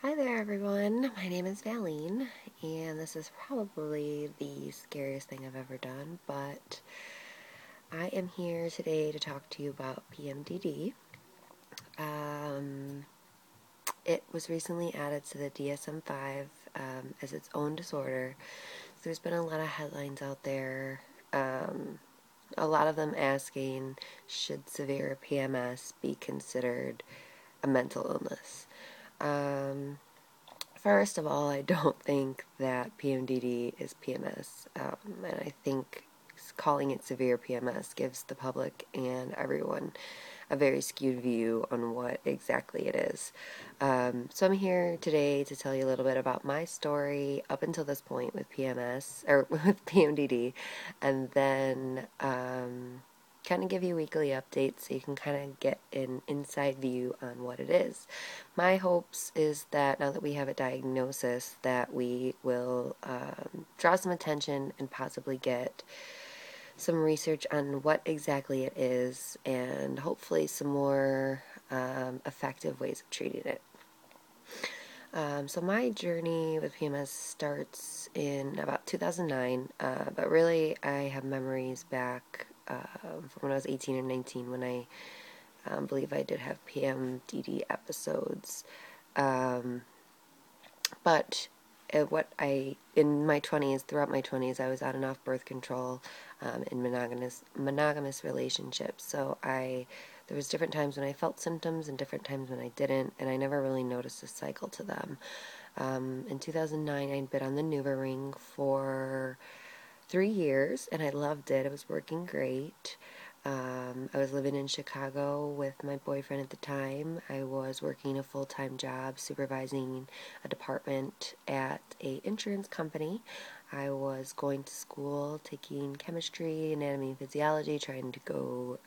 Hi there everyone, my name is Valene, and this is probably the scariest thing I've ever done, but I am here today to talk to you about PMDD. It was recently added to the DSM-5 as its own disorder. So there's been a lot of headlines out there, a lot of them asking, should severe PMS be considered a mental illness? First of all, I don't think that PMDD is PMS, and I think calling it severe PMS gives the public and everyone a very skewed view on what exactly it is. So I'm here today to tell you a little bit about my story up until this point with PMS, or with PMDD, and then kind of give you weekly updates so you can kind of get an inside view on what it is. My hopes is that now that we have a diagnosis that we will draw some attention and possibly get some research on what exactly it is and hopefully some more effective ways of treating it. So my journey with PMS starts in about 2009, but really I have memories back from when I was 18 or 19 when I believe I did have PMDD episodes. But in my 20s, throughout my 20s, I was on and off birth control in monogamous relationships. So there was different times when I felt symptoms and different times when I didn't, and I never really noticed a cycle to them. In 2009, I'd been on the NuvaRing for 3 years, and I loved it. It was working great. I was living in Chicago with my boyfriend at the time. I was working a full-time job supervising a department at a insurance company. I was going to school, taking chemistry, anatomy, and physiology, trying to go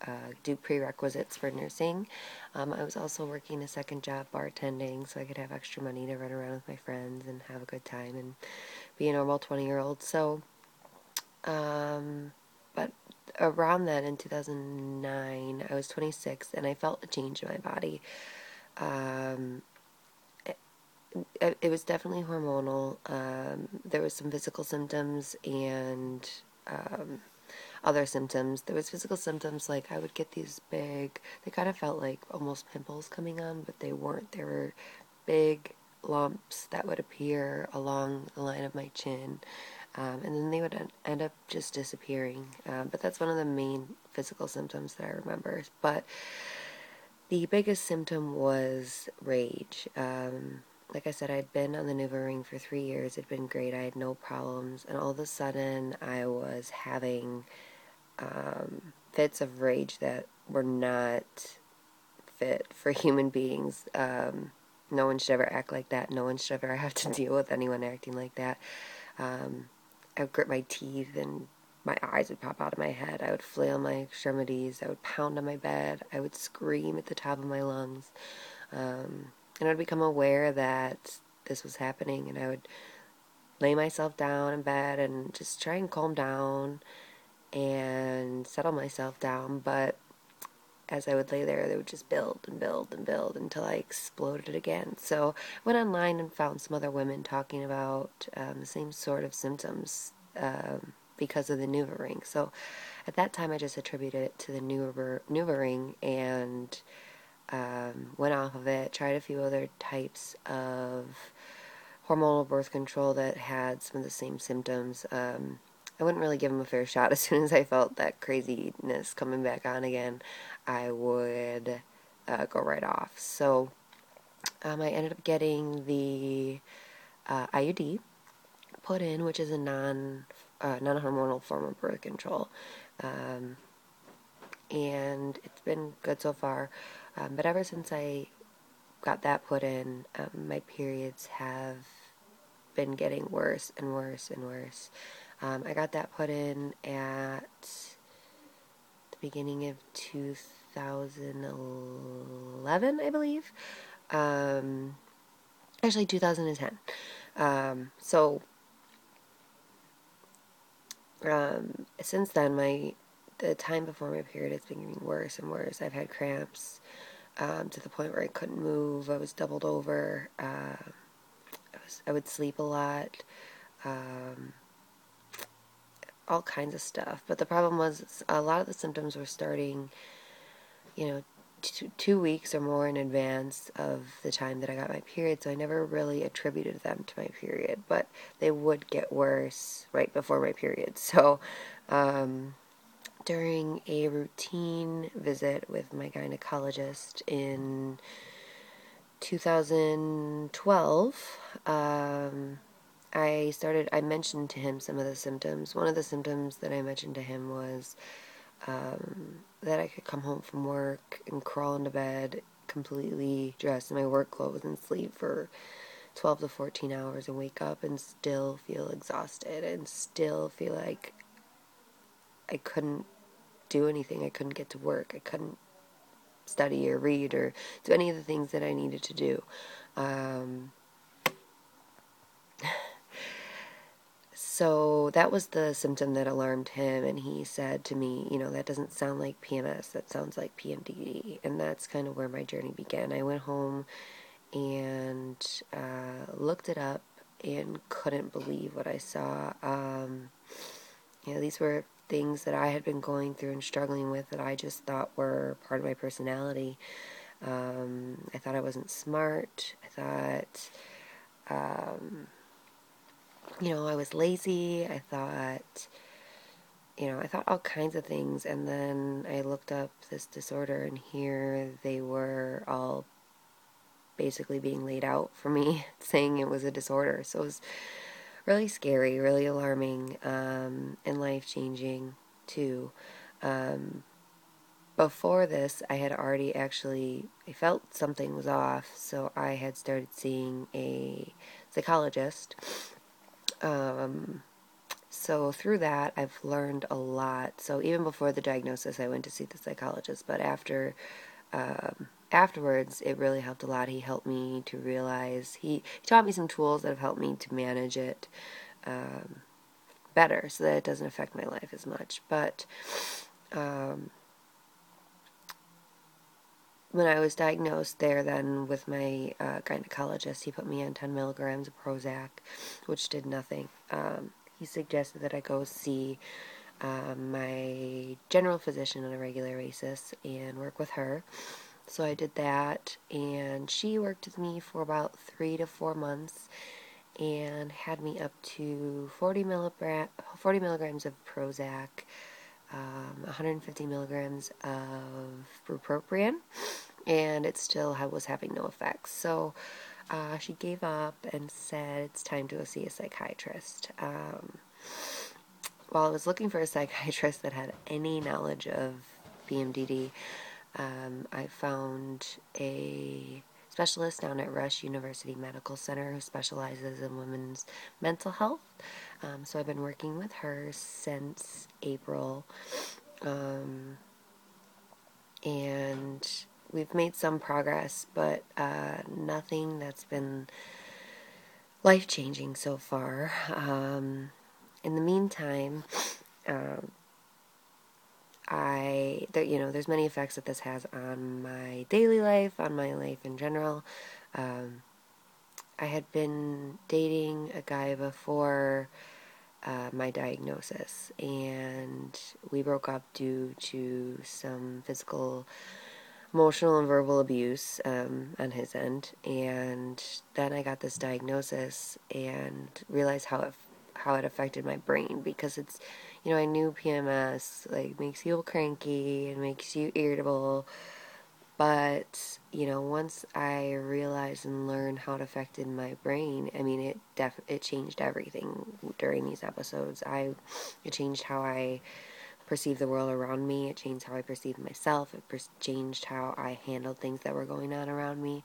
do prerequisites for nursing. I was also working a second job bartending so I could have extra money to run around with my friends and have a good time and be a normal 20-year-old. But around then in 2009, I was 26 and I felt a change in my body. It was definitely hormonal. There was some physical symptoms and other symptoms. There was physical symptoms like I would get these they kind of felt like almost pimples coming on, but they weren't. They were big lumps that would appear along the line of my chin. And then they would end up just disappearing. But that's one of the main physical symptoms that I remember. But the biggest symptom was rage. Like I said, I'd been on the NuvaRing for 3 years. It'd been great. I had no problems. And all of a sudden, I was having fits of rage that were not fit for human beings. No one should ever act like that. No one should ever have to deal with anyone acting like that. I would grit my teeth and my eyes would pop out of my head. I would flail my extremities. I would pound on my bed. I would scream at the top of my lungs. And I would become aware that this was happening, and I would lay myself down in bed and just try and calm down and settle myself down. But as I would lay there, they would just build and build and build until I exploded again. So I went online and found some other women talking about the same sort of symptoms because of the NuvaRing. So at that time, I just attributed it to the NuvaRing and went off of it, tried a few other types of hormonal birth control that had some of the same symptoms. I wouldn't really give them a fair shot. As soon as I felt that craziness coming back on again, I would go right off. So I ended up getting the IUD put in, which is a non-hormonal form of birth control. And it's been good so far. But ever since I got that put in, my periods have been getting worse and worse and worse. I got that put in at the beginning of 2011, I believe. Actually, 2010. Since then, the time before my period has been getting worse and worse. I've had cramps to the point where I couldn't move. I was doubled over. I would sleep a lot, all kinds of stuff. But the problem was a lot of the symptoms were starting, you know, 2 weeks or more in advance of the time that I got my period, so I never really attributed them to my period, but they would get worse right before my period. So, during a routine visit with my gynecologist in 2012, I mentioned to him some of the symptoms. One of the symptoms that I mentioned to him was that I could come home from work and crawl into bed completely dressed in my work clothes and sleep for 12 to 14 hours and wake up and still feel exhausted and still feel like I couldn't do anything. I couldn't get to work. I couldn't study or read or do any of the things that I needed to do. So that was the symptom that alarmed him, and he said to me, that doesn't sound like PMS, that sounds like PMDD, and that's kind of where my journey began. I went home and looked it up and couldn't believe what I saw. These were things that I had been going through and struggling with that I just thought were part of my personality. I thought I wasn't smart. I thought, I was lazy. I thought all kinds of things, and then I looked up this disorder, and here they were all basically being laid out for me, saying it was a disorder. So it was really scary, really alarming, and life-changing, too. Before this, I had already I felt something was off, so I had started seeing a psychologist. So through that, I've learned a lot. So even before the diagnosis, I went to see the psychologist, but afterwards, it really helped a lot. He helped me to realize, he taught me some tools that have helped me to manage it better so that it doesn't affect my life as much. But when I was diagnosed there then with my gynecologist, he put me on 10 milligrams of Prozac, which did nothing. He suggested that I go see my general physician on a regular basis and work with her. So I did that, and she worked with me for about 3 to 4 months and had me up to 40 milligrams of Prozac, 150 milligrams of bupropion, and it still was having no effects. So she gave up and said it's time to go see a psychiatrist. While I was looking for a psychiatrist that had any knowledge of PMDD, I found a specialist down at Rush University Medical Center who specializes in women's mental health. So I've been working with her since April, and we've made some progress, but nothing that's been life-changing so far. In the meantime, there's many effects that this has on my daily life, on my life in general. I had been dating a guy before my diagnosis, and we broke up due to some physical, emotional, and verbal abuse on his end. And then I got this diagnosis and realized how it affected my brain, because it's, I knew PMS makes you cranky and makes you irritable, but once I realized and learned how it affected my brain, it changed everything during these episodes. It changed how I perceived the world around me. It changed how I perceived myself. It changed how I handled things that were going on around me.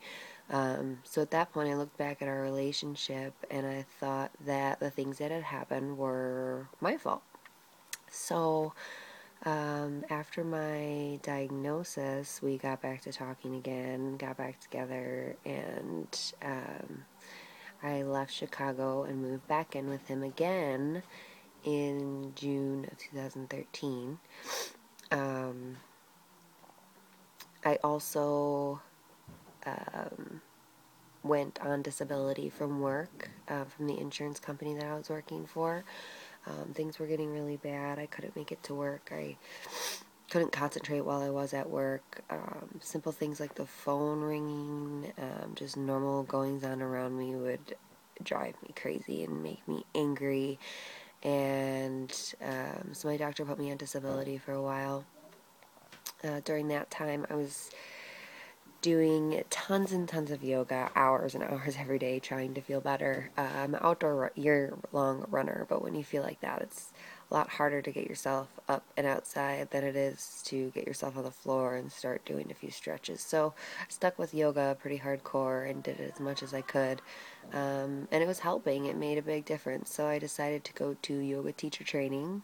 So at that point, I looked back at our relationship and I thought that the things that had happened were my fault. So after my diagnosis, we got back to talking again, got back together, and I left Chicago and moved back in with him again in June of 2013. I also went on disability from work from the insurance company that I was working for. Things were getting really bad. I couldn't make it to work. I couldn't concentrate while I was at work. Simple things like the phone ringing, just normal goings on around me would drive me crazy and make me angry. And so my doctor put me on disability for a while. During that time, I was doing tons and tons of yoga, hours and hours every day, trying to feel better. I'm an outdoor year-long runner, but when you feel like that, it's a lot harder to get yourself up and outside than it is to get yourself on the floor and start doing a few stretches. So I stuck with yoga pretty hardcore and did it as much as I could. And it was helping. It made a big difference. So I decided to go to yoga teacher training.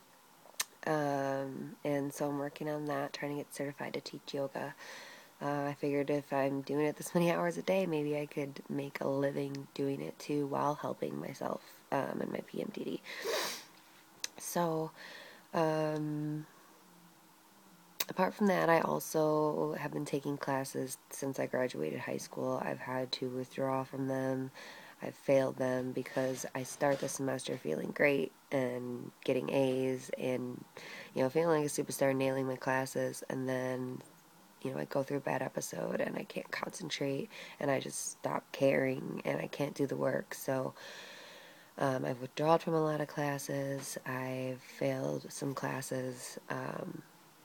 And so I'm working on that, trying to get certified to teach yoga. I figured if I'm doing it this many hours a day, maybe I could make a living doing it too while helping myself and my PMDD. So, apart from that, I also have been taking classes since I graduated high school. I've had to withdraw from them. I've failed them because I start the semester feeling great and getting A's and, feeling like a superstar, nailing my classes, and then I go through a bad episode and I can't concentrate and I just stop caring and I can't do the work. So I've withdrawn from a lot of classes. I've failed some classes,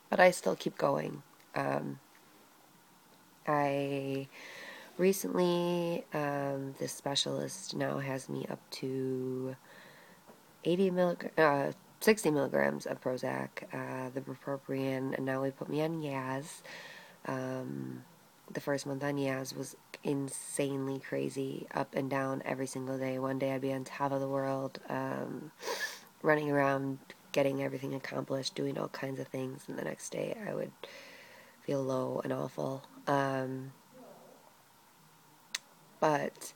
but I still keep going. I recently, this specialist now has me up to 60 milligrams of Prozac, the bupropion, and now they put me on Yaz. The first month on Yaz was insanely crazy, up and down every single day. One day I'd be on top of the world, running around, getting everything accomplished, doing all kinds of things, and the next day I would feel low and awful. But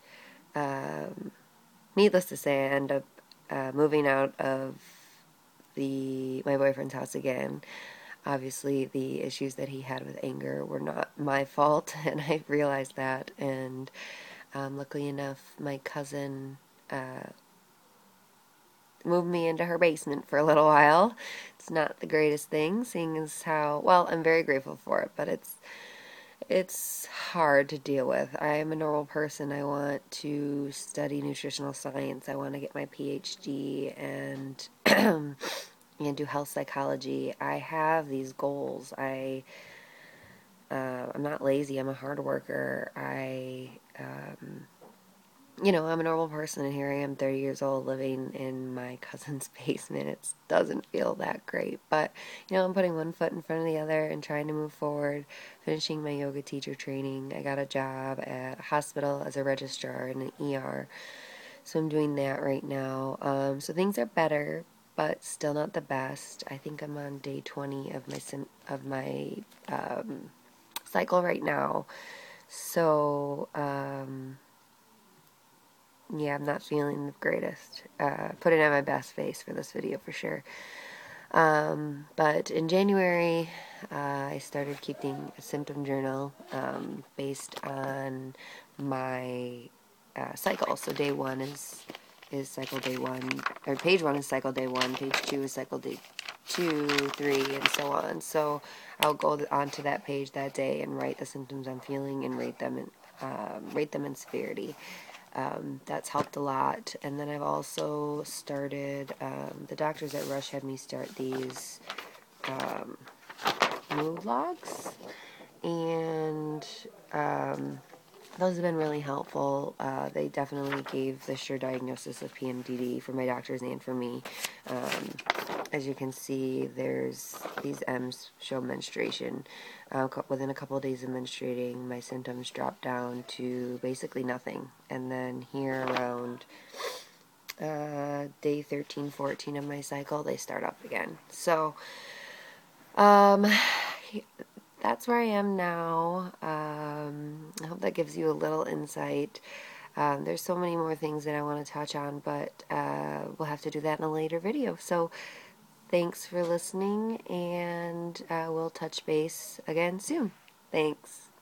needless to say, I end up moving out of my boyfriend's house again. Obviously, the issues that he had with anger were not my fault, and I realized that. And luckily enough, my cousin moved me into her basement for a little while. It's not the greatest thing, seeing as how, well, I'm very grateful for it, but it's hard to deal with. I am a normal person. I want to study nutritional science. I want to get my PhD and do health psychology. I have these goals. I'm not lazy. I'm a hard worker. I'm a normal person, and here I am, 30 years old, living in my cousin's basement. It doesn't feel that great, but, I'm putting one foot in front of the other and trying to move forward, finishing my yoga teacher training. I got a job at a hospital as a registrar in an ER, so I'm doing that right now. So things are better, but still not the best. I think I'm on day 20 of my cycle right now, so, yeah, I'm not feeling the greatest. Putting on my best face for this video for sure. But in January, I started keeping a symptom journal based on my cycle. So day one is cycle day one, or page one is cycle day one, page two is cycle day 2, 3, and so on. So I'll go onto that page that day and write the symptoms I'm feeling and rate them in severity. That's helped a lot. And then I've also started, the doctors at Rush had me start these mood logs, and those have been really helpful. They definitely gave the sure diagnosis of PMDD for my doctors and for me. As you can see, there's these M's show menstruation. Within a couple of days of menstruating, my symptoms dropped down to basically nothing. And then here around day 13, 14 of my cycle, they start up again. So, that's where I am now. I hope that gives you a little insight. There's so many more things that I want to touch on, but we'll have to do that in a later video. So thanks for listening, and we'll touch base again soon. Thanks.